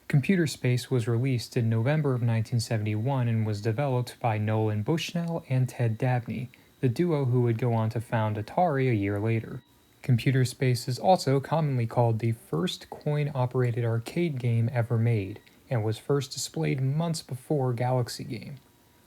Computer Space was released in November of 1971 and was developed by Nolan Bushnell and Ted Dabney, the duo who would go on to found Atari a year later. Computer Space is also commonly called the first coin-operated arcade game ever made, and was first displayed months before Galaxy Game.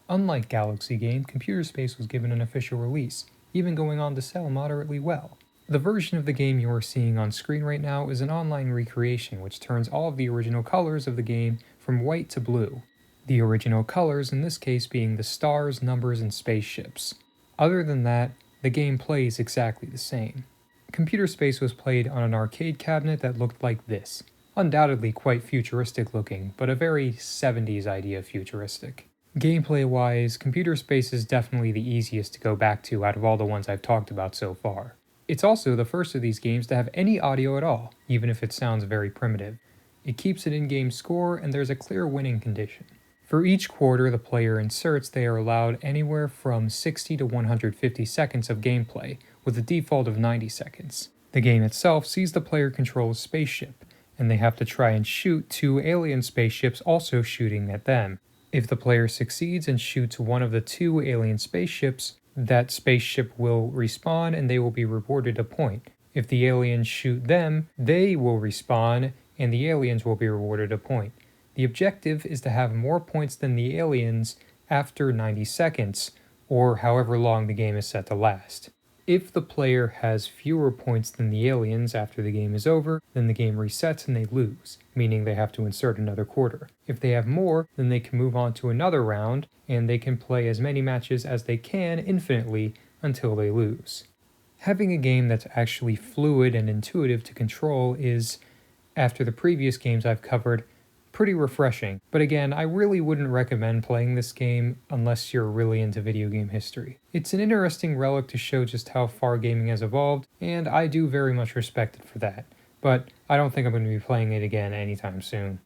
Unlike Galaxy Game, Computer Space was given an official release, even going on to sell moderately well. The version of the game you are seeing on screen right now is an online recreation which turns all of the original colors of the game from white to blue. The original colors in this case being the stars, numbers, and spaceships. Other than that, the game plays exactly the same. Computer Space was played on an arcade cabinet that looked like this. Undoubtedly quite futuristic looking, but a very 70s idea futuristic. Gameplay-wise, Computer Space is definitely the easiest to go back to out of all the ones I've talked about so far. It's also the first of these games to have any audio at all, even if it sounds very primitive. It keeps an in-game score, and there's a clear winning condition. For each quarter the player inserts, they are allowed anywhere from 60 to 150 seconds of gameplay, with a default of 90 seconds. The game itself sees the player control a spaceship, and they have to try and shoot two alien spaceships also shooting at them. If the player succeeds and shoots one of the two alien spaceships, that spaceship will respawn and they will be rewarded a point. If the aliens shoot them, they will respawn and the aliens will be rewarded a point. The objective is to have more points than the aliens after 90 seconds, or however long the game is set to last. If the player has fewer points than the aliens after the game is over, then the game resets and they lose, meaning they have to insert another quarter. If they have more, then they can move on to another round, and they can play as many matches as they can infinitely until they lose. Having a game that's actually fluid and intuitive to control is, after the previous games I've covered, pretty refreshing, but again, I really wouldn't recommend playing this game unless you're really into video game history. It's an interesting relic to show just how far gaming has evolved, and I do very much respect it for that, but I don't think I'm going to be playing it again anytime soon.